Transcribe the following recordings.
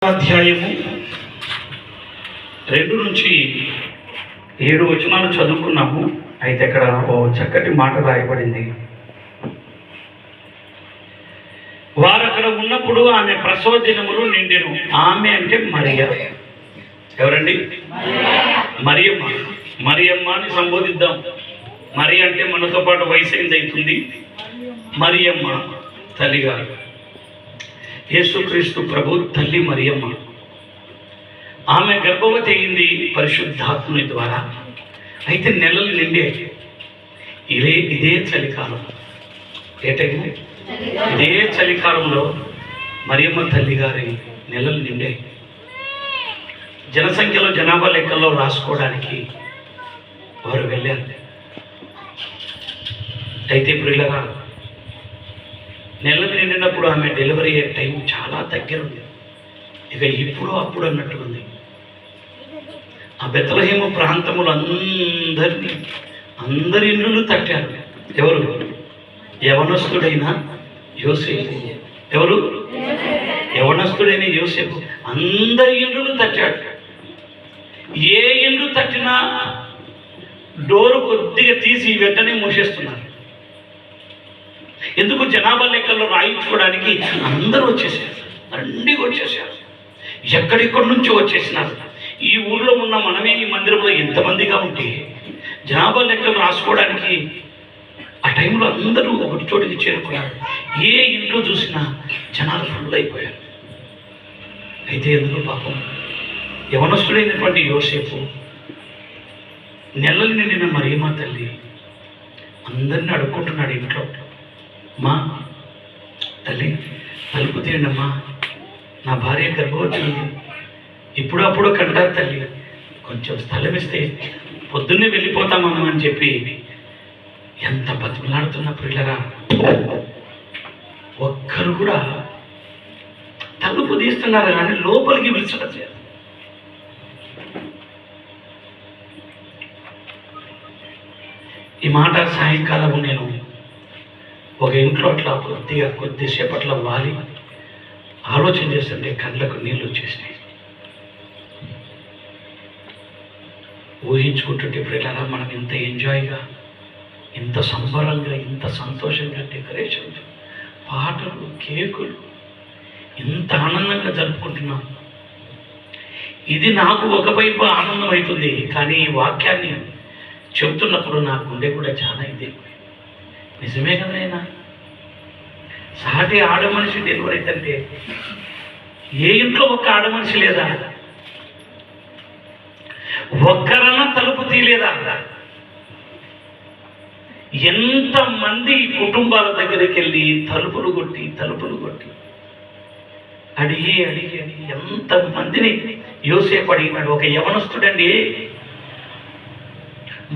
అధ్యాయము 2 నుంచి 7 వచనాలు చదువుకున్నాము. అయితే ఇక్కడ ఓ చక్కటి మాట రాయబడింది. వారు అక్కడ ఉన్నప్పుడు ఆమె ప్రసవ దినములు నిండెను. ఆమె అంటే మరియ. ఎవరండి? మరియమ్మ. మరియమ్మ అని సంబోధిద్దాం. మరి అంటే మనతో పాటు వయసు అవుతుంది. మరియమ్మ తల్లిగారు, యేసుక్రీస్తు ప్రభు తల్లి మరియమ్మ. ఆమె గర్భవతి అయింది పరిశుద్ధాత్ముని ద్వారా. అయితే నెలలు నిండే ఇదే చలికాలం. ఏ టైం? ఇదే చలికాలంలో మరియమ్మ తల్లి గారి నెలలు నిండే. జనసంఖ్యలో జనాభా లెక్కల్లో రాసుకోవడానికి వారు వెళ్ళారు. అయితే ఇప్పుడు ఇలా నెలలు నిండినప్పుడు ఆమె డెలివరీ అయ్యే టైం చాలా దగ్గర ఉంది. ఇక ఇప్పుడు అప్పుడు అన్నట్టు ఉంది. ఆ బెత్లెహేము ప్రాంతములు అందరి ఇళ్ళు తట్టారు. ఎవరు? యవనస్తుడైన యోసేపు. ఎవరు? యవనస్తుడైన యోసేపు అందరి ఇళ్ళు తట్టాడు. ఏ ఇల్లు తట్టినా డోరు కొద్దిగా తీసి వెంటనే మూసేస్తున్నారు. ఎందుకు? జనాభా లెక్కల్లో రాయించుకోవడానికి అందరూ వచ్చేసారు. దండిగా వచ్చేసారు. ఎక్కడెక్కడి నుంచో వచ్చేసినారు. ఈ ఊర్లో ఉన్న మనమే ఈ మందిరంలో ఎంతమందిగా ఉంటే జనాభా లెక్కలు రాసుకోవడానికి ఆ టైంలో అందరూ ఒకటి చోటికి చేరుకున్నారు. ఏ ఇంట్లో చూసినా జనాలు ఫుల్ అయిపోయారు. అయితే ఎందుకు పాపం యవనస్తుడైనటువంటి యోసేపు, నెలలు నిండిన మరియమ్మ తల్లి అందరినీ అడుక్కుంటున్నాడు ఇంట్లో. మా తల్లి తలుపు తీయండమ్మా, నా భార్య గర్భవతి ఉంది, ఇప్పుడప్పుడు కంటారు తల్లి, కొంచెం స్థలం ఇస్తే పొద్దున్నే వెళ్ళిపోతామమ్మా అని చెప్పి ఎంత బతిమలాడుతున్నప్పుడు ఇలారా ఒక్కరు కూడా తలుపు తీస్తున్నారు కానీ లోపలికి పిలిచడం లేదు. ఈ మాట సాయంకాలం నేను ఒక ఇంట్లో అట్లా కొద్దిసేపట్లో వాలి ఆలోచన చేస్తుంటే కళ్ళకు నీళ్ళు వచ్చేసినాయి. ఊహించుకుంటుంటే ఇప్పుడు ఎలా మనం ఇంత ఎంజాయ్గా, ఇంత సంబరంగా, ఇంత సంతోషంగా డెకరేషన్స్, పాటలు, కేకులు, ఇంత ఆనందంగా జరుపుకుంటున్నాం. ఇది నాకు ఒకవైపు ఆనందం అవుతుంది, కానీ ఈ వాక్యాన్ని చెబుతున్నప్పుడు నా గుండె కూడా చాలా ఇది. నిజమే కదైనా సాటి ఆడ మనిషి డెలివరీ అయితే ఏ ఇంట్లో ఒక్క ఆడ మనిషి లేదా? ఒక్కరన్నా తలుపు తీయలేదా? ఎంతమంది కుటుంబాల దగ్గరికి వెళ్ళి తలుపులు కొట్టి అడిగి ఎంతమందిని యోసేపు అడిగినాడు. ఒక యవనస్తుడండి,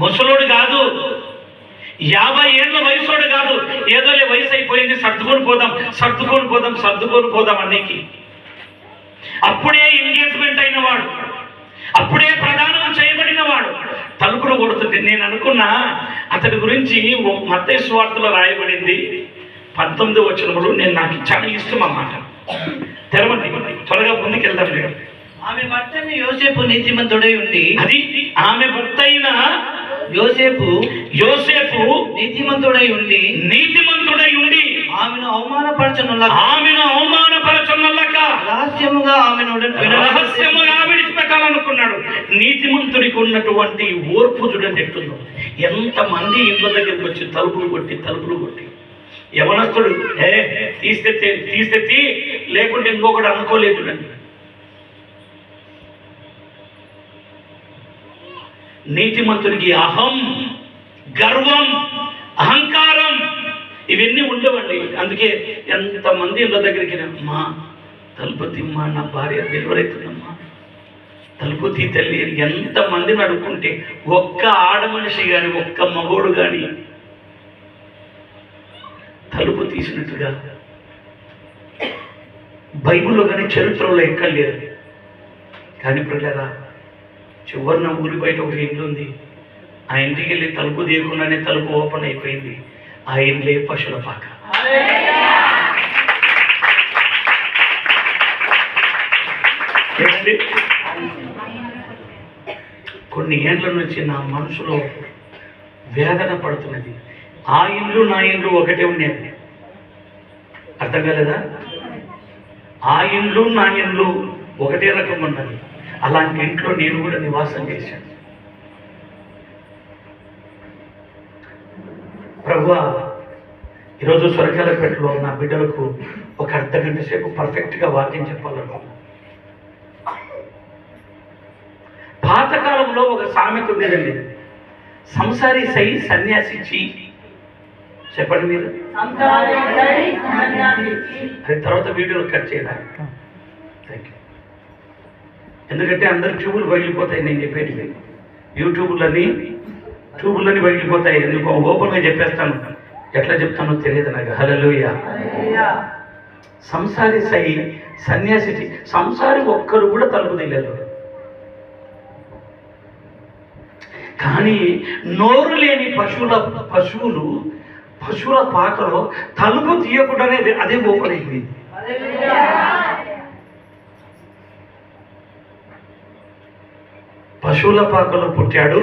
ముసలోడు కాదు, 50 ఏళ్ళ వయసోడు కాదు, ఏదోలే వయసు అయిపోయింది సర్దుకొని పోదాం అన్నికి. అప్పుడే ఎంగేజ్మెంట్ అయిన వాడు, అప్పుడే ప్రదానం చేయబడిన వాడు తలుపులు కొడుతుంది. నేను అనుకున్నా అతడి గురించి మత్తయి సువార్తలో రాయబడింది 19వ వచనంలో. నాకు చాలా ఇష్టం అన్నమాట. తెరవండి, త్వరగా ముందుకెళ్దాం. నేను ఆమె భర్త అయిన యోసేపు నీతిమంతుడై ఉండి, అది ఆమె భర్త అయిన యోసేపు నీతిమంతుడై ఉండి ఆమెను అవమానపరచనులక రహస్యముగా ఆమెను విడిచిపెట్టాలనుకున్నాడు. నీతిమంతుడికి ఉన్నటువంటి ఓర్పు చూడండి ఎట్టుందో. ఎంతమంది ఇంట్లో దగ్గరికి వచ్చి తలుపులు కొట్టి యవనస్తుడు తీస్తే లేకుంటే ఇంకొకటి అనుకోలేదు చూడండి. నీతిమంతుడికి అహం, గర్వం, అహంకారం ఇవన్నీ ఉండవండి. అందుకే ఎంతమంది ఇళ్ళ దగ్గరికి అమ్మా తలుపు తీమ్మా, నా భార్య డెలివరీ అవుతుందమ్మా, తలుపు తీ తల్లి, ఎంతమందిని అడుక్కుంటే ఒక్క ఆడ మనిషి కానీ ఒక్క మగోడు కానీ తలుపు తీసినట్టుగా బైబిల్లో కానీ చరిత్రలో ఎక్కడ లేదు. కానీ ప్రజలారా, చివరిన ఊరి బయట ఒక ఇల్లు ఉంది. ఆ ఇంటికి వెళ్ళి తలుపు తీయకుండానే తలుపు ఓపెన్ అయిపోయింది. ఆ ఇల్లే పశువుల పాక. ఏమండి? కొన్ని ఏండ్ల నుంచి నా మనసులో వేదన పడుతున్నది. ఆ ఇల్లు నా ఇల్లు ఒకటే ఉండేది. అర్థం కాలేదా? ఆ ఇల్లు నా ఇల్లు ఒకటే రకం ఉన్నది. అలాంటి ఇంట్లో నేను కూడా నివాసం చేశాను. ప్రభువా, ఈరోజు స్వర్గాలపేటలో నా బిడ్డలకు ఒక అర్ధగంట సేపు పర్ఫెక్ట్గా వాక్యం చెప్పాలనుకున్నాను. పాతకాలంలో ఒక సామెత ఉండేదండి, సంసారి సై సన్యాసి చీ. చెప్పండి మీరు. అది తర్వాత వీడియోలో కట్ చేయడానికి. Thank you. ఎందుకంటే అందరు ట్యూబులు పగిలిపోతాయి నేను చెప్పేటివి. యూట్యూబ్లన్నీ ట్యూబులన్నీ పగిలిపోతాయి. ఎందుకు ఓపెన్గా చెప్పేస్తాను, ఎట్లా చెప్తానో తెలియదు నాకు. హల్లెలూయా. సంసారి సై సన్యాసి చీ. సంసారి ఒక్కరు కూడా తలుపు తెలియదు. కానీ నోరు లేని పశువుల పాకలో తలుపు తీయకుండానే అదే ఓపెన్ అయిపోయింది. పశువుల పాకలో పుట్టాడు.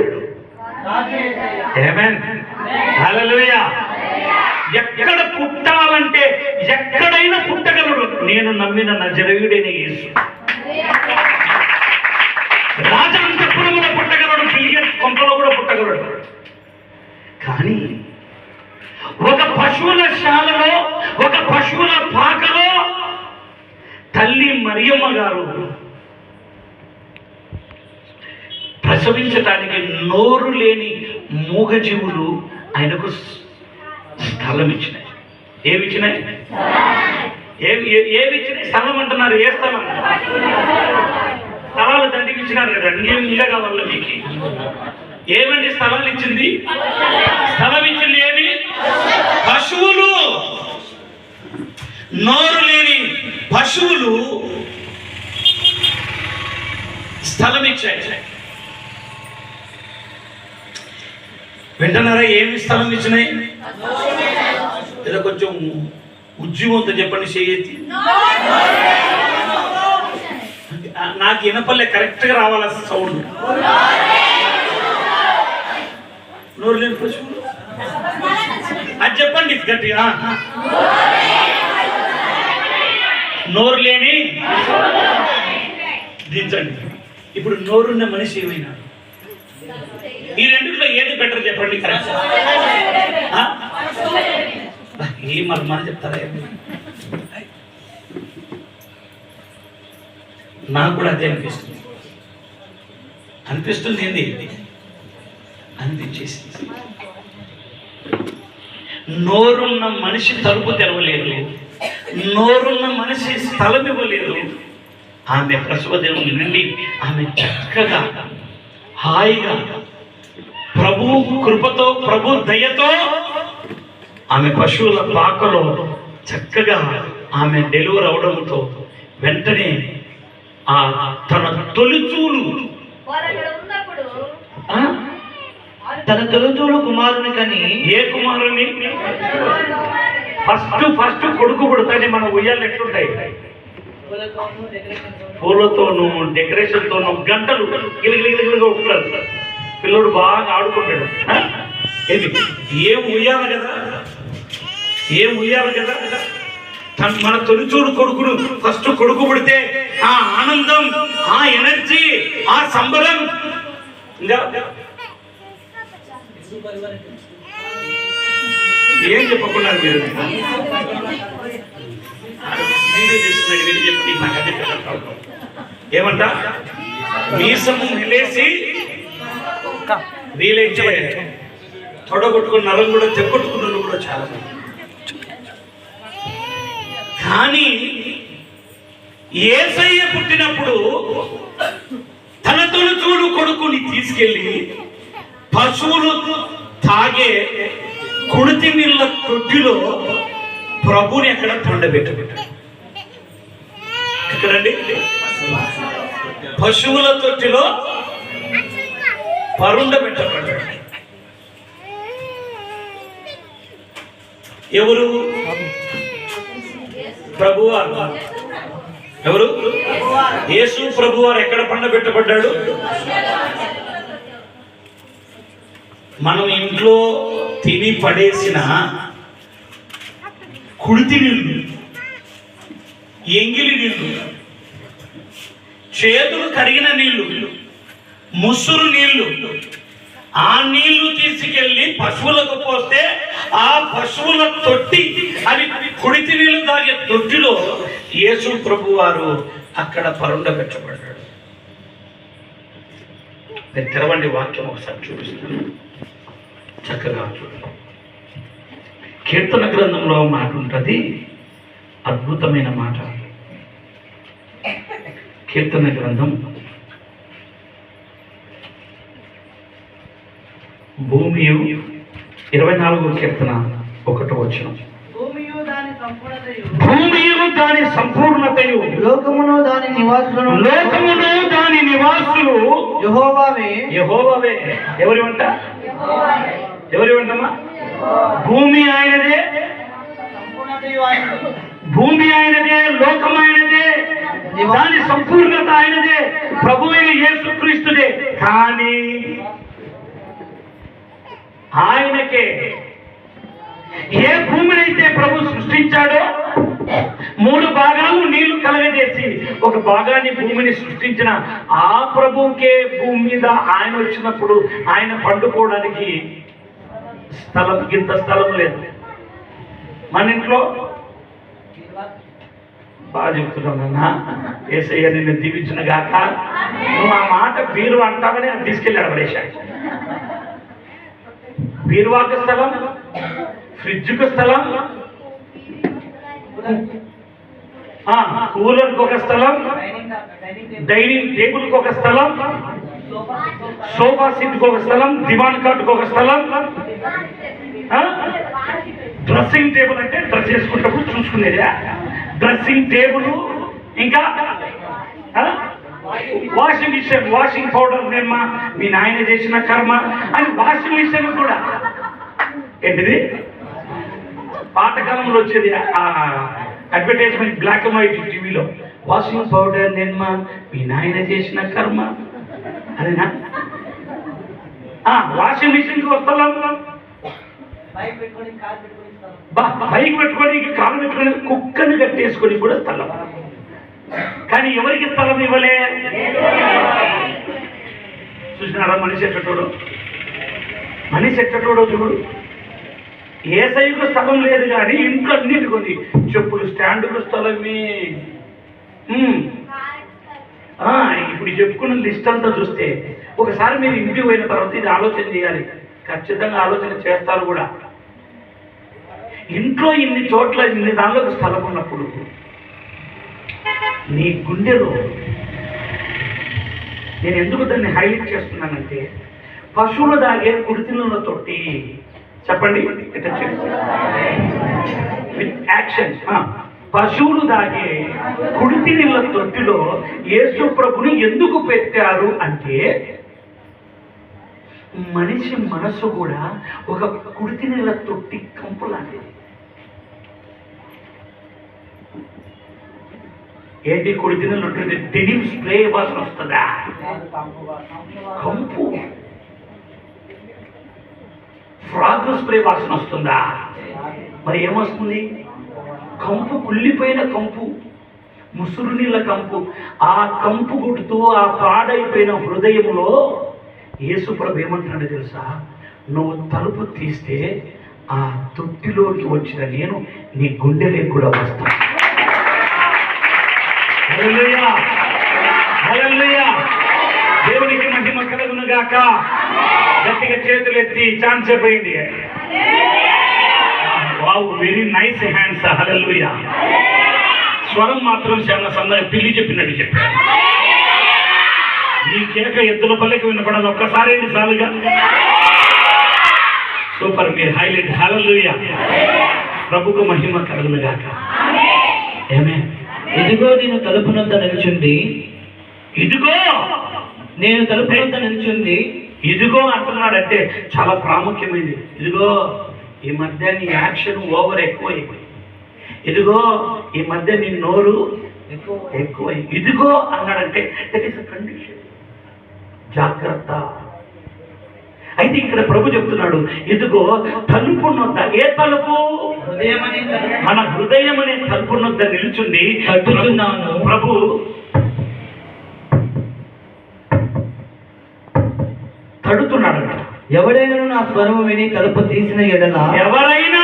ఆమేన్. హల్లెలూయా. ఎక్కడ పుట్టాలంటే ఎక్కడైనా పుట్టగలడు. నేను నమ్మిన నజరేయుడైన యేసు. రాజాంతపురంలో పుట్టగలడు, బిలియన్స్ కొంపలో కూడా పుట్టగలడు. కానీ ఒక పశువుల శాలలో, ఒక పశువుల పాకలో తల్లి మరియమ్మ గారు ప్రసవించటానికి నోరు లేని మూగజీవులు ఆయనకు స్థలం ఇచ్చినాయి. ఏమిచ్చినాయి? ఏమిచ్చినాయి? స్థలం అంటున్నారు. ఏ స్థలం? స్థలాలు దండికి ఇచ్చినారు కదా, ఇంకేమి ఇళ్ళ కావాల మీకు? ఏమండి స్థలాలు ఇచ్చింది? స్థలం ఇచ్చింది ఏమి? పశువులు. నోరు లేని పశువులు స్థలం ఇచ్చాయి. వింటున్నారా? ఏమి స్థలం ఇచ్చినాయి? ఏదో కొంచెం ఉద్యమంతో చెప్పండి. చేయతి నాకు వినపల్లే, కరెక్ట్గా రావాల సౌండ్. నోరు లేని పశువులు అది చెప్పండి గట్టిగా. నోరు లేని దించండి. ఇప్పుడు నోరున్న మనిషి ఏమైనా ఈ రెండిట్లో ఏది బెటర్ చెప్పండి. కరెక్ట్ ఏ మన చెప్తారా? నాకు కూడా అదే అనిపిస్తుంది. ఏంది అనిపించేసింది. నోరున్న మనిషి తలుపు తెరవలేదు, నోరున్న మనిషి స్థలం ఇవ్వలేదు. ఆమె ప్రసవదేవుని నుండి ఆమె చక్కగా హాయిగా ప్రభు కృపతో, ప్రభు దయతో ఆమె పశువుల పాకలో చక్కగా ఆమె డెలివరీ అవడంతో వెంటనే తన తొలిచూలు కుమారుని కని. ఏ కుమారుని? ఫస్ట్ కొడుకు పుడతానే మన ఉయ్యాలు ఎట్లుంటాయి? పూలతోనూ డెకరేషన్తోనూ గంటలు గిలిగిలిగిలిగా ఉంటారు. పిల్లడు బాగా ఆడుకుంటాడు. ఏం ఉయ్యాలి కదా, ఏం ఉయ్యాలి కదా. మన తొలిచూడు కొడుకును ఫస్ట్ కొడుకు పుడితే ఆ ఆనందం, ఆ ఎనర్జీ, ఆ సంబరం ఇంకా ఏం చెప్పకుండా మీరు వీడియో చేస్తున్నాడు. వీడియో చెప్పండి. నాకు అదే ఏమంటా మీసము నిలేసి వీలైతే తొడగొట్టుకున్న నరం కూడా తెగొట్టుకున్న కూడా చాలా మంది. కానీ యేసయ్య పుట్టినప్పుడు తన తొలిచూడు కొడుకుని తీసుకెళ్ళి పశువులు తాగే కుడితి నీళ్ళ తొట్టిలో ప్రభుని అక్కడ పండబెట్టబెట్టాడు. ఎక్కడండి? పశువుల తొట్టిలో పరుండబెట్టబడ్డాడు. ఎవరు? ప్రభువా. ఎవరు? యేసు ప్రభు వారు ఎక్కడ పండబెట్టబడ్డాడు? మనం ఇంట్లో తిని పడేసిన కుడితి నీళ్ళు, ఎంగిలి నీళ్ళు, చేతులు కరిగిన నీళ్లు, ముసురు నీళ్లు, ఆ నీళ్లు తీసుకెళ్లి పశువులకు పోస్తే ఆ పశువుల తొట్టి, అవి కుడితి నీళ్లు తాగే తొట్టిలో యేసు ప్రభు వారు అక్కడ పరుండబెట్టబడ్డాడు. మీరు తెరవండి, వాక్యం ఒకసారి చూపిస్తాను, చక్కగా చూడండి. కీర్తన గ్రంథంలో మాట ఉంటుంది, అద్భుతమైన మాట. కీర్తన గ్రంథం భూమియు 24వ కీర్తన 1వ వచనం. భూమియు దాని సంపూర్ణతయు లోకమును దాని నివాసులు యెహోవావే. ఎవరి వంటమ్మా? భూమి ఆయనదే, లోకం ఆయనదే, దాని సంపూర్ణత ఆయనదే, ప్రభువైన యేసుక్రీస్తుదే. కానీ ఆయనకే ఏ భూమినైతే ప్రభు సృష్టించాడో 3 భాగాలు నీళ్లు కలగజేసి ఒక భాగాన్ని భూమిని సృష్టించిన ఆ ప్రభువుకే భూమి మీద ఆయన వచ్చినప్పుడు ఆయన పండుకోవడానికి ఇంత స్థలం లేదు. మన ఇంట్లో బాగా చెప్తున్నానన్నా, యేసయ్య నిన్ను దీవించిన గాక. నువ్వు ఆ మాట బీరు అంటావని తీసుకెళ్ళి అడబడేశాడు. బీరువాకు స్థలం, ఫ్రిడ్జ్కు స్థలం, కూలర్కి ఒక స్థలం, డైనింగ్ టేబుల్కి ఒక స్థలం, సోఫా సీట్కి ఒక స్థలం, దివాన్ కాట్కి ఒక స్థలం, డ్రెస్సింగ్ టేబుల్ అంటే డ్రెస్ చేసుకున్నప్పుడు చూసుకునేది డ్రెస్సింగ్ టేబుల్, ఇంకా washing machine, washing powder Nirma మీ నాయన చేసిన కర్మ అని వాషింగ్ మిషన్ కూడా ఏంటిది పాతకాలంలో వచ్చేది అడ్వర్టైజ్మెంట్ బ్లాక్ అండ్ వైట్ టీవీలో, వాషింగ్ పౌడర్ నిర్మ మీ నాయన చేసిన కర్మ అదేనా? వాషింగ్ మిషన్కి వస్తాం, బైక్ పెట్టుకొని కాలు పెట్టుకొని కుక్కని కట్టేసుకొని కూడా స్థలం. కానీ ఎవరికి స్థలం ఇవ్వలే? చూసినారా మనిషి ఎట్టటోడో చూడు. యేసయ్యకు స్థలం లేదు కానీ ఇంట్లో అన్నిటికి ఉంది. చెప్పులు స్టాండ్కు స్థలమే. ఇప్పుడు చెప్పుకున్న లిస్ట్ అంతా చూస్తే ఒకసారి మీరు ఇంటికి పోయిన తర్వాత ఇది ఆలోచన చేయాలి. ఖచ్చితంగా ఆలోచన చేస్తారు కూడా. ఇంట్లో ఇన్ని చోట్ల ఇన్ని దానిలోకి స్థలం ఉన్నప్పుడు నీ గుండెలో, నేను ఎందుకు దాన్ని హైలైట్ చేస్తున్నానంటే, పశువులు దాగే కుడితినుల తొట్టి. చెప్పండి విత్ యాక్షన్. పశువులు దాగే కుడితి నీళ్ళ తొట్టిలో యేసు ప్రభుని ఎందుకు పెట్టారు అంటే, మనిషి మనసు కూడా ఒక కుడితి నీళ్ళ తొట్టి కంపు లాంటిది. ఏంటి కుడితి నీళ్ళు ఉంటుంది? డెనిమ్ స్ప్రే వాసన వస్తుందా? కంపు. ఫ్రాగ్ స్ప్రే వాసన వస్తుందా? మరి ఏమొస్తుంది? కంపు, కుళ్ళిపోయిన కంపు, ముసురు నీళ్ళ కంపు. ఆ కంపు కొడుతూ ఆ పాడైపోయిన హృదయంలో యేసుప్రభు ఏమంటున్నాడు తెలుసా? నువ్వు తలుపు తీస్తే ఆ తొట్టిలోకి వచ్చిన నేను నీ గుండెలోకి కూడా వస్తాను. హల్లెలూయా, హల్లెలూయా. దేవునికి మహిమ కలుగును గాక. గట్టిగా చేతులు ఎత్తి ఛాన్స్ అయిపోయింది. Wow, very nice hands. Hallelujah. స్వరం మాత్రం చాలా సన్నగా పిల్లి చెప్పినట్టు చెప్పారు. ఈ కేక ఎద్దుల పల్లెకి వినపడాలి. ఒక్కసారి చాలుగా. సూపర్, మీరు హైలైట్. హల్లెలూయా. ప్రభుకు మహిమ కలుగును గాక. ఆమేన్. ఇదిగో నేను తలుపునంత నిలుచుంది. ఇదిగో నేను తలుపునంత నిలుచుంది. ఇదిగో అంటున్నాడంటే చాలా ప్రాముఖ్యమైనది. ఇదిగో ఈ మధ్య నీ యాక్షన్ ఓవర్ ఎక్కువైపోయింది. ఇదిగో ఈ మధ్య నీ నోరు ఎక్కువ. ఇదిగో అన్నాడంటే దట్ ఈస్ అ కండిషన్. జాగ్రత్త. అయితే ఇక్కడ ప్రభు చెప్తున్నాడు, ఇదిగో తలుపు నొద్ద. ఏ తలుపు? మన హృదయం అనే తలుపు నొద్ద నిలుచుండి తట్టుచున్నాను. ప్రభు తడుతున్నాడు. ఎవడైనా నా స్వరము విని తలుపు తీసిన ఎడల, ఎవరైనా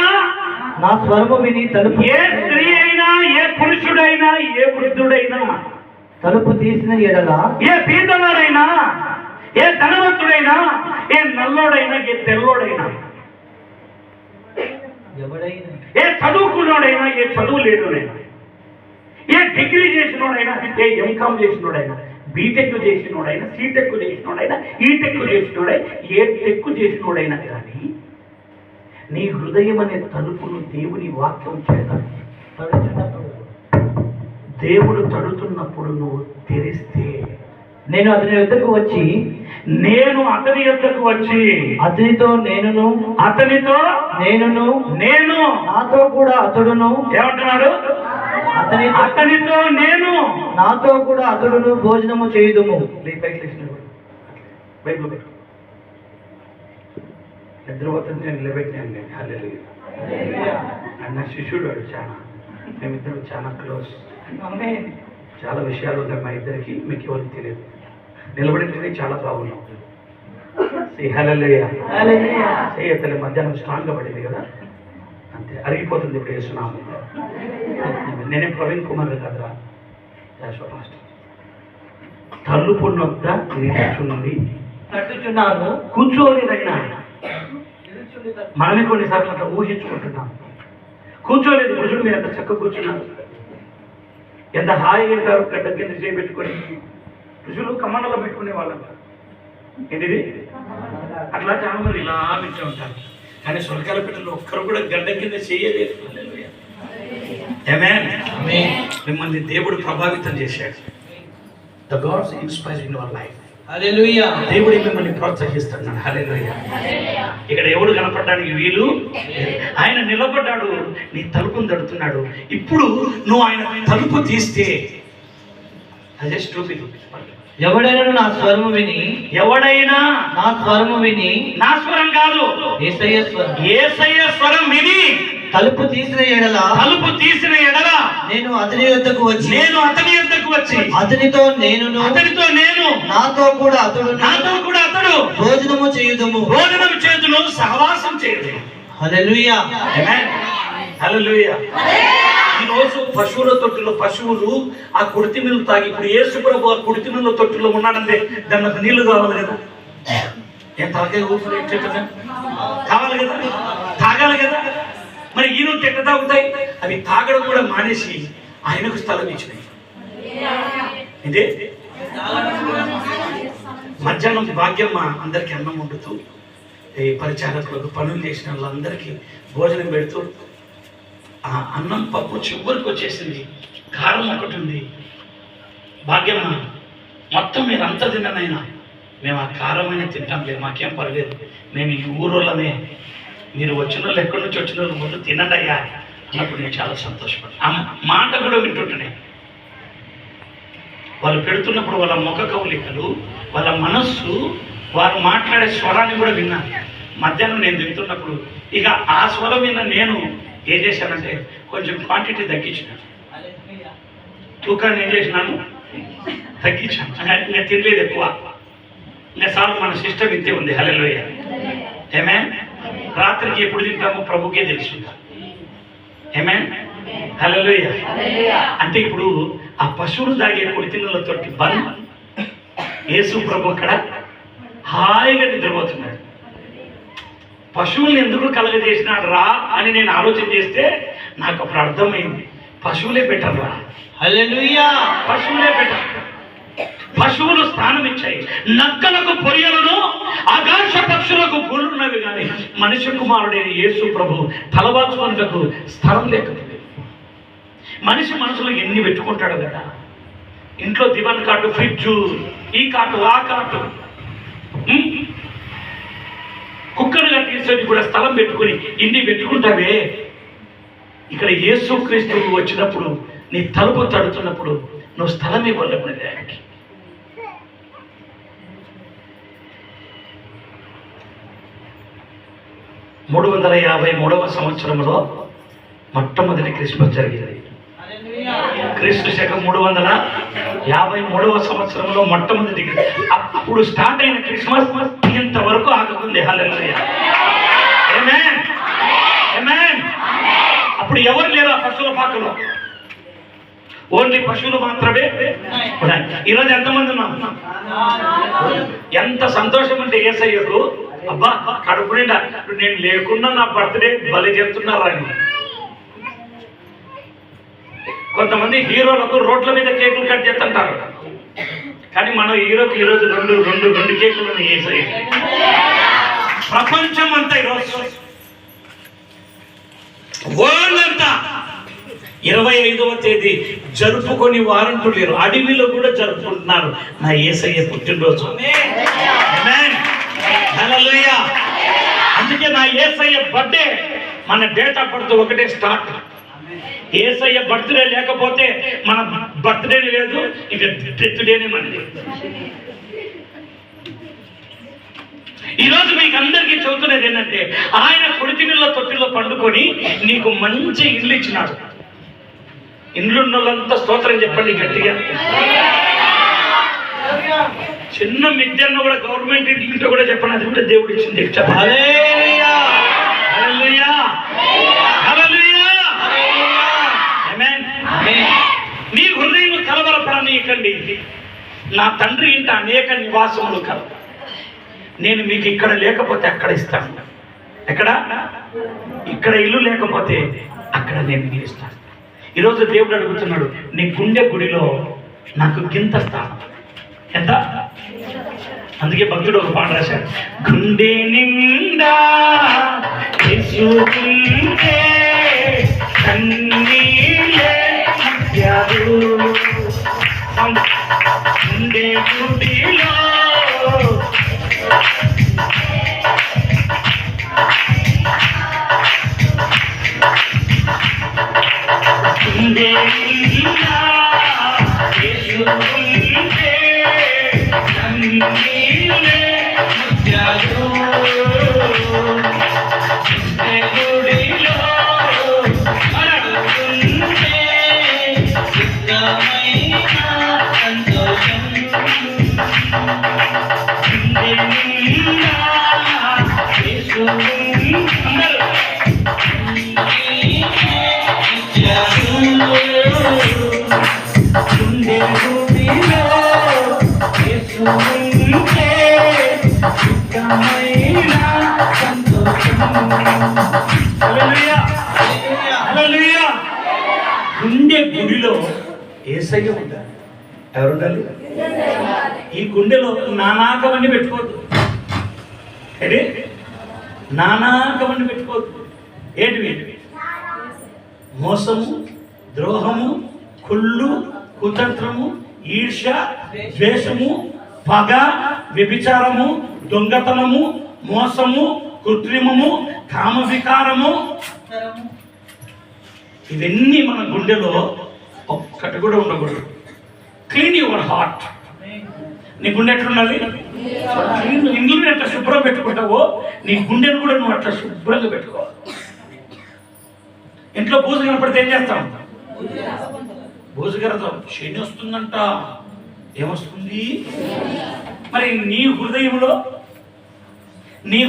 నా స్వరము విని తలుపు, ఏ స్త్రీ అయినా, ఏ పురుషుడైనా, ఏ వృద్ధుడైనా, తలుపు తీసిన ఎడల, ఏ పీతవాడైనా, ఏ ధనవంతుడైనా, ఏ నల్లోడైనా, ఏ తెల్లోడైనా, ఎవడైనా, ఏ చదువుకున్నోడైనా, ఏ చదువు లేనోడైనా, ఏ డిగ్రీ చేసినోడైనా, ఏ ఎంకామ్ చేసినోడైనా, బీటెక్ చేసినోడైనా, సీటెక్ చేసినోడైనా, ఈటెక్ చేసినోడైనా, ఏ టెక్ చేసినోడైనా కానీ నీ హృదయం అనే తలుపును దేవుని వాక్యం చేత తడుచున్నప్పుడు, దేవుడు తడుతున్నప్పుడు నువ్వు తెరిస్తే, నేను అతని యొద్దకు వచ్చి, నేను అతని యొద్దకు వచ్చి, అతనితో నేనును, అతనితో నేనును, నేను, నాతో కూడా అతడును, ఏమంటున్నాడు? అతనితో నేను, నాతో కూడా అతడును భోజనము చేయుదుము. బైబిల్ నిద్రపోతుంది, నేను నిలబెట్టాను. హల్లెలూయా. అన్న శిష్యుడు వాడు. చాలా మేమిద్దరం చాలా క్లోజ్. చాలా విషయాలు ఉన్నాయి మా ఇద్దరికి, మీకు ఎవరికి తెలియదు. నిలబడితేనే చాలా బాగున్నాం. హల్లెలూయా. తల్లి మధ్యాహ్నం స్ట్రాంగ్గా పడింది కదా, అంతే అరిగిపోతుంది ఇప్పుడు వేస్తున్నాము. నేనే ప్రవీణ్ కుమార్ కదరా, మాస్టర్. తలుపు నొద్ద నిలుచుండి తట్టుచున్నాను. కూర్చోలేదైనా మనమే కొన్నిసార్లు అట్లా ఊహించుకుంటున్నాం. కూర్చోలేదు, పురుషుడు మీరు ఎంత చక్కగా కూర్చున్నారు, ఎంత హాయిగా ఉంటారు. గడ్డ కింద చేయబెట్టుకొని ఋషులు కమండలో పెట్టుకునే వాళ్ళంట. ఏంటిది? అట్లా చాలా మంది ఇలా పెట్టి ఉంటారు. కానీ స్వర్గాల పిల్లలు ఒక్కరు కూడా గడ్డ కింద చేయలేదు. మిమ్మల్ని దేవుడు ప్రభావితం చేశాడు. The God's inspire in your life. Hallelujah. దేవుడు మిమ్మల్ని ప్రోత్సహిస్తున్నాడు. హల్లెలూయా. ఇక్కడ ఎవడు కనపడడానికి వీలు? ఆయన నిలబడ్డాడు, నీ తలుపును తడుతున్నాడు. ఇప్పుడు నువ్వు ఆయన తలుపు తీస్తే అదే స్టూపిడ్. ఎవడైనా నా స్వరము విని, ఎవడైనా నా స్వరము విని, నా స్వరం కాదు, యేసయ్య స్వరం, యేసయ్య స్వరం విని తలుపు తీసిన ఎడల, తలుపు తీసిన ఎడల నేను అతని యొద్దకు వచ్చి, నేను అతని యొద్దకు వచ్చి, అతనితో నేనును, అతనితో నేను, నాతో కూడా అతడు, నాతో కూడా అతడు భోజనము చేయుదుము. భోజనం చేతులు సహవాసం చేయదు. హల్లెలూయా. ఆమేన్. హల్లెలూయా. ఈ రోజు పశువుల తొట్టులో పశువులు ఆ కుడితి నీళ్ళు తాగి, ఇప్పుడు యేసు ప్రభు ఆ కుడితి నీళ్ళ తొట్టులో ఉన్నాడంటే దానికి నీళ్లు కావాలి కదా. ఏం తలకాయ ఊపిరి ఎట్లా కావాలి కదా, తాగాలి కదా. మరి ఈ నోటి ఎట్లా తాగుతాయి? అవి తాగడం కూడా మానేసి ఆయనకు స్థలం ఇచ్చినాయి. ఇదే మధ్యాహ్నం భాగ్యమ్మ అందరికీ అన్నం వండుతూ, ఈ పరిచారకులకు పనులు చేసిన వాళ్ళందరికీ భోజనం పెడుతూ, ఆ అన్నం పప్పు చివరికి వచ్చేసింది. కారం ఒకటి ఉంది. భాగ్యమ్మ, మొత్తం మీరు అంతా తిన్ననైనా మేము ఆ కారమైన తింటాం లేదు, మాకేం పర్లేదు, మేము ఈ ఊరోళ్ళమే, మీరు వచ్చిన వాళ్ళు ఎక్కడి నుంచి వచ్చిన వాళ్ళు ముందు తినండి అయ్యా అన్నప్పుడు నేను చాలా సంతోషపడ్డాను. ఆ మాట కూడా వింటుంటున్నాయి. వాళ్ళు పెడుతున్నప్పుడు వాళ్ళ ముఖ కవలికలు, వాళ్ళ మనస్సు, వారు మాట్లాడే స్వరాన్ని కూడా విన్నాను. మధ్యాహ్నం నేను తింటున్నప్పుడు ఇక ఆ స్వరం విన్న నేను ఏం చేశానంటే కొంచెం క్వాంటిటీ తగ్గించాను. తూకాన్ని ఏం చేసినాను, తగ్గించాను. ఇంకా తినలేదు ఎక్కువ. ఇంకా సార్ మన సిస్టమ్ ఇంతే ఉంది. హల్లెలూయా. ఆమేన్. రాత్రికి ఎప్పుడు తింటామో ప్రభుకే తెలుసు. ఆమేన్. హల్లెలూయా. అంటే ఇప్పుడు ఆ పశువులు తాగే కొడితిన్నలతోటి బంద్, యేసు ప్రభు అక్కడ హాయిగా నిద్రపోతున్నాడు. పశువుల్ని ఎందుకు కలగజేసినాడు రా అని నేను ఆలోచన చేస్తే నాకు అప్పుడు అర్థమైంది, పశువులే బెటర్ రా. హల్లెలూయా. పశువులే బెటర్. పశువులు స్థానం ఇచ్చాయి. నక్కలకు పొరియలను, ఆకాశ పక్షులకు గూళ్ళున్నవి కానీ మనిషి కుమారుడైన యేసు ప్రభు తలవాల్చుకున్నకు స్థలం లేకపోతే. మనిషి మనసులో ఎన్ని పెట్టుకుంటాడు కదా. ఇంట్లో దివాన్ కాటు, ఫ్రిడ్జు, ఈ కాటు, ఆ కాటు, కుక్కను కట్టించేది కూడా స్థలం పెట్టుకుని ఇన్ని పెట్టుకుంటావే. ఇక్కడ యేసు క్రీస్తు వచ్చినప్పుడు నీ తలుపు తడుతున్నప్పుడు నువ్వు స్థలం ఇవ్వలేమనేది ఆయనకి. మూడు 353వ సంవత్సరంలో మొట్టమొదటి క్రిస్మస్ జరిగింది. క్రీస్తు శకం 353వ సంవత్సరంలో మొట్టమొదటి అప్పుడు స్టార్ట్ అయిన క్రిస్మస్ ఇంతవరకు ఆగుతుంది. హల్లెలూయా, ఆమేన్, ఆమేన్. అప్పుడు ఎవరు లేరు ఆ పశువుల పాకలో, ఓన్లీ పశువులు మాత్రమే ఉన్నాయి. ఈరోజు ఎంతమంది ఉన్నాం? ఎంత సంతోషం అంటే యేసయ్యకు, అబ్బా కడుపు నిండా నేను లేకుండా నా బర్త్డే బలి చెప్తున్నారా అని. కొంతమంది హీరోలకు రోడ్ల మీద కేకులు కట్ చేస్తుంటారు, కానీ మనం హీరోకి ఈరోజు రెండు కేకులు యేసయ్య. ప్రపంచం అంతా ఈరోజు వరల్డ్ అంతా 25వ తేదీ జరుపుకొని వారంటూ లేరు. అడవిలో కూడా జరుపుకుంటున్నారు నా యేసయ్య పుట్టినరోజు. ఆమేన్, హల్లెలూయా. అందుకే నా యేసయ్య బర్త్డే మన డేట్ ఆఫ్ బర్త్ ఒకటే స్టార్ట్. యేసయ్య బర్త్డే లేకపోతే మన బర్త్డే లేదు, ఇక డెత్ డేనే మనది. ఈరోజు మీకు అందరికీ చెబుతున్నది ఏంటంటే, ఆయన కొడుకునిలో తొట్టిలో పండుకొని నీకు మంచి ఇల్లు ఇచ్చినాడు. ఇండ్లున్న వాళ్ళంతా స్తోత్రం చెప్పండి గట్టిగా. చిన్న మిద్దెన్న కూడా గవర్నమెంట్ ఇంట్లో కూడా చెప్పండి, అది కూడా దేవుడు ఇచ్చింది. హల్లెలూయా, హల్లెలూయా, హల్లెలూయా, ఆమేన్. నీ హృదయం కలవరపడనీయకండి. నా తండ్రి ఇంట అనేక నివాసములు కలవు. నేను మీకు ఇక్కడ లేకపోతే అక్కడ ఇస్తాను. ఎక్కడ? ఇక్కడ ఇల్లు లేకపోతే అక్కడ నేను మీకు ఇస్తాను. ఈరోజు దేవుడు అడుగుతున్నాడు, నీ గుండె గుడిలో నాకు గింత స్థానం ఎంత? అందుకే భక్తుడు ఒక పాట రాశాడు, గుండె నిండా యేసు ఉంటే కన్నీళ్ళే ముత్యాలు, గుండె గుడిలో గుండె నిండా యేసు ఉంటే కన్నీళ్ళే ముత్యాలు, గుండె గుడిలో అడుగుంటే సిద్ధమైన సంతోషం. గుండె నిండా యేసు అందరూ గుండె గుడిలో యేసు ఉంటే సుఖమైన సంతోషం. హల్లెలూయా, హల్లెలూయా. గుండె గుడిలో యేసయ్య ఉంటాడు. ఎవరు ఉండాలి? ఈ గుండెలో నానాకవన్నీ పెట్టుకోవద్దు. ఏంటి? నానాకవన్నీ పెట్టుకోవద్దు. ఏంటివి? మోసము, ద్రోహము, కుళ్ళు, కుతంత్రము, ఈర్ష్య, ద్వేషము, పగ, వ్యభిచారము, దొంగతనము, మోసము, కృత్రిమము, కామ వికారము, ఇవన్నీ మన గుండెలో ఒక్కటి కూడా ఉండకూడదు. Clean your heart. నీ గుండె ఎట్లుండాలి? ఇంట్లో ఎట్లా శుభ్రం పెట్టుకుంటావో నీ గుండెను కూడా నువ్వు అట్లా శుభ్రంగా పెట్టుకోవాలి. ఇంట్లో బూజు కనపడితే ఏం చేస్తాం? బూజు కడతాం. శని వస్తుందంట. ఏమొస్తుంది? మరి నీ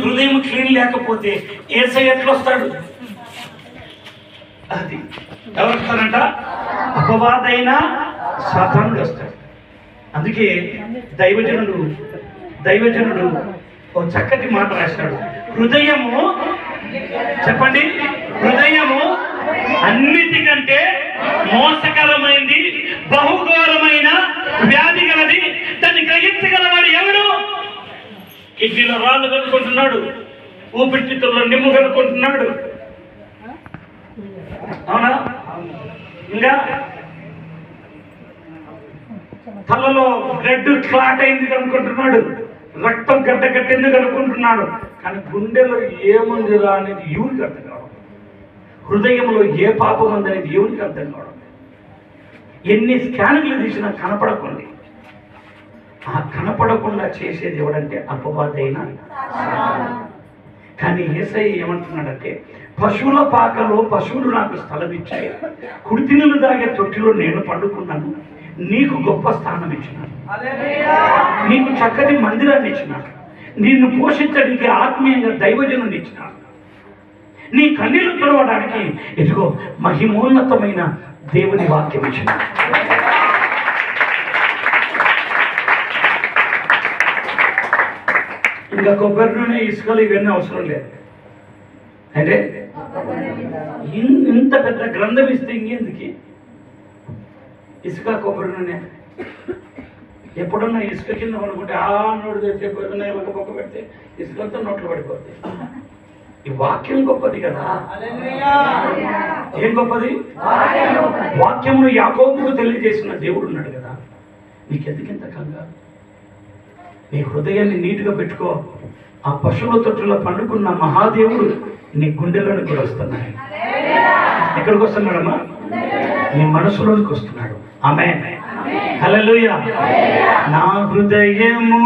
హృదయం క్లీన్ లేకపోతే యేసయ్య ఎట్లా వస్తాడు? అది ఎవరు వస్తారంట? అపవాదైన సాతానుడు వస్తాడు. అందుకే దైవజనుడు ఓ చక్కటి మాట రాశాడు. హృదయము, చెప్పండి, హృదయము అన్నిటికంటే మోసకరమైంది, బహుఘోరమైన వ్యాధి గలది, దాన్ని గ్రహించగలవాడు ఎవడు? కిడ్నీలో రాళ్ళు కనుక్కుంటున్నాడు, ఊపిరితిత్తుల్లో నిమ్ము కనుక్కుంటున్నాడు, అవునా? ఇంకా తలలో బ్లడ్ క్లాట్ అయింది కనుక్కుంటున్నాడు, రక్తం గడ్డగట్టింది కనుక్కుంటున్నాడు. కానీ గుండెలో ఏముందిరా అనేది ఎవరికి అర్థం కావడం, హృదయంలో ఏ పాపం ఉంది అనేది ఎవరికి అర్థం కావడం. ఎన్ని స్కానింగ్లు తీసినా కనపడకుండా, ఆ కనపడకుండా చేసేది ఎవడంటే అపవాదైన. కానీ యేసయ్య ఏమంటున్నాడంటే, పశువుల పాకలో పశువులు నాకు స్థలం ఇచ్చాయి, కుడితి నీళ్ళు తాగే తొట్టిలో నేను పండుకున్నాను, నీకు గొప్ప స్థానం ఇచ్చినాను, నీకు చక్కటి మందిరాన్ని ఇచ్చినాను, నిన్ను పోషించడానికి ఆత్మీయంగా దైవజనుని ఇచ్చినాను, నీ కన్నీళ్లు తుడవడానికి ఇదిగో మహిమోన్నతమైన దేవుని వాక్యం ఇచ్చినాను. ఇంకా కొబ్బరి నూనె, ఇసుకలు ఇవన్నీ అవసరం లేదు. అంటే ఇంత పెద్ద గ్రంథం ఇస్తే ఇంకెందుకు ఇసుక కొబ్బరి నూనె? ఎప్పుడన్నా ఇసుక కింద పడుకుంటే ఆ నోటు తెచ్చే కొబ్బరి ఒక పక్క పెడితే ఇసుకంతా నోట్లో పడిపోద్ది. ఈ వాక్యం గొప్పది కదా. ఏం గొప్పది? వాక్యమును యాకోబుకు తెలియజేసిన దేవుడు ఉన్నాడు కదా. నీకెందుకు ఇంత కంగారు? నీ హృదయాన్ని నీటుగా పెట్టుకో. ఆ పశువుల తొట్టులో పండుకున్న మహాదేవుడు నీ గుండెలోనికి కూడా వస్తున్నాడు. ఎక్కడికి వస్తున్నాడమ్మా? నీ మనసులోనికి వస్తున్నాడు. ఆమేన్, హల్లెలూయా. నా హృదయము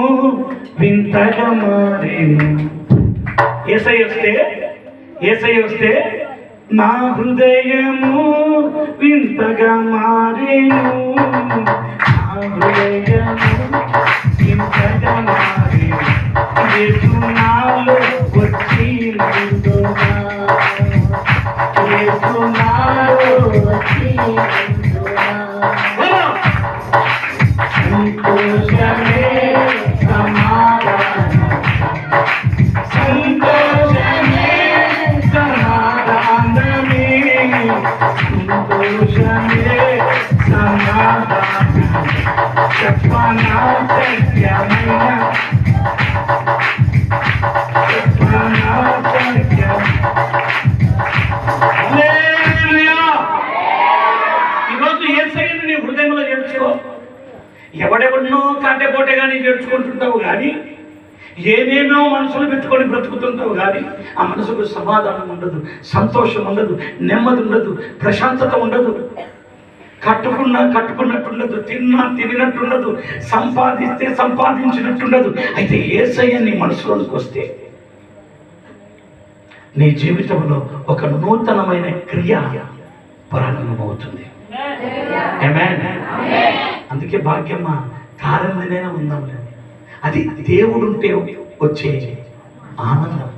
వింతగా మారేను. యేసయ్య వస్తే నా హృదయము వింతగా మారేను, నా హృదయము వింతగా మారేను, యేసు నాలో వచ్చి ఉండునా, యేసు నాలో వచ్చి ఉండునా. సంతోషమే సమాధానం, సంతోషమే సమాధానమే, సంతోషమే సమాధానం, చెప్పనా సత్యమైన, చెప్పనా సత్యం. హల్లెలూయా. ఈరోజు యేసయ్యను నీ హృదయంలో చేర్చుకో. ఎవడెవడనో కాటేపోటేగా నీ చేర్చుకుంటుంటావు కానీ, ఏమేమో మనసులు పెట్టుకొని బ్రతుకుతుంటావు కానీ ఆ మనసుకు సమాధానం ఉండదు, సంతోషం ఉండదు, నెమ్మది ఉండదు, ప్రశాంతత ఉండదు. కట్టుకున్నట్టుండదు, తిరిగినట్టుండదు, సంపాదిస్తే సంపాదించినట్టుండదు. అయితే యేసయ్య నీ మనసులోనికి వస్తే నీ జీవితంలో ఒక నూతనమైన క్రియ ప్రారంభమవుతుంది. ఆమేన్. అందుకే భాగ్యమ్మ కారణమైనా ఉందాం. అది దేవుడుంటే వచ్చే ఆనందం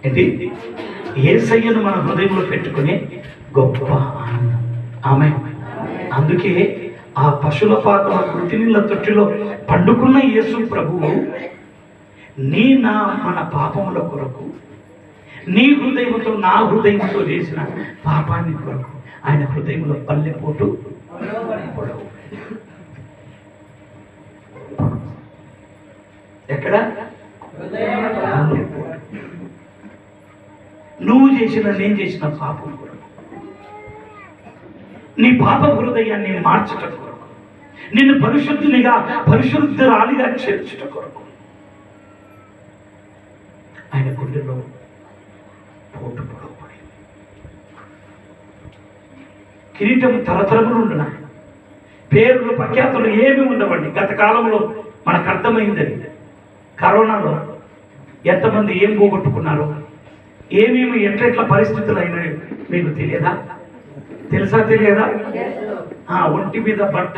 ఏంటి? యేసయ్యను మన హృదయంలో పెట్టుకునే గొప్ప ఆనందం. ఆమేన్. అందుకే ఆ పశుల పాకల కృతి నీళ్ళ తొట్టిలో పండుకున్న యేసు ప్రభువు మన పాపముల కొరకు, నీ హృదయంతో నా హృదయంతో చేసిన పాపాన్ని కొరకు ఆయన హృదయంలో పల్లెపోటు పొడవు. ఎక్కడ? నువ్వు చేసిన, నేను చేసిన పాపం కొరకు, నీ పాప హృదయాన్ని మార్చుట కొరకు, నిన్ను పరిశుద్ధురాలిగా చేర్చుట కొరకు ఆయన గుండెలో పోటు పొడవబడి కిరీటం తరతరములు ఉండున, పేర్లు ప్రఖ్యాతులు ఏమి ఉండవండి. గత కాలంలో మనకు అర్థమైంది, కరోనాలో ఎంతమంది ఏం పోగొట్టుకున్నారు, ఏమేమి ఎట్లెట్ల పరిస్థితులు అయినాయి మీకు తెలియదా? తెలియదా? ఒంటి మీద బట్ట,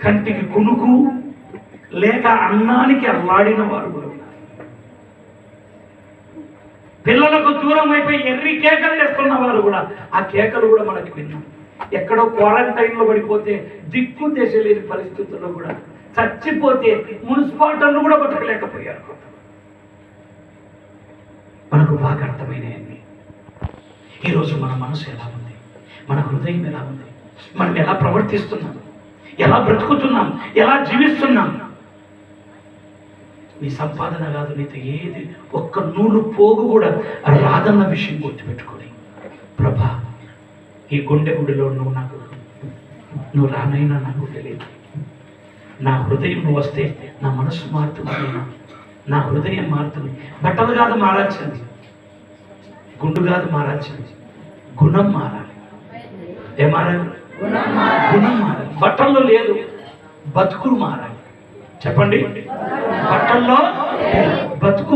కంటికి కునుకు లేక అన్నానికి అల్లాడిన వారు కూడా ఉన్నారు. పిల్లలకు దూరం అయిపోయి ఎర్రి కేకలు వేస్తున్న వారు కూడా, ఆ కేకలు కూడా మనకి విన్నాం. ఎక్కడో క్వారంటైన్లో పడిపోతే దిక్కు దేశలేని పరిస్థితుల్లో కూడా చచ్చిపోతే మున్సిపాలిటీలు కూడా బతకలేకపోయారు. మనకు బాగా అర్థమైనవి. ఈరోజు మన మనసు ఎలా ఉంది, మన హృదయం ఎలా ఉంది, మనం ఎలా ప్రవర్తిస్తున్నాం, ఎలా బ్రతుకుతున్నాం, ఎలా జీవిస్తున్నాం. నీ సంపాదన కాదు, నీతో ఏది ఒక్క నూలు పోగు కూడా రాదన్న విషయం గుర్తుపెట్టుకొని, ప్రభా ఈ గుడిలో నువ్వు రానైనా నాకు తెలియదు. నా హృదయం నువ్వు వస్తే నా మనసు మారుతుంది, నా హృదయం మారుతుంది. బట్టలు కాదు మారాల్సింది, గుండు కాదు మారాల్సింది, గుణం మారాలి. ఏం మారాలి? గుణం మారాలి. బట్టల్లో లేదు, బతుకులు మారాలి. చెప్పండి, బట్టల్లో బతుకు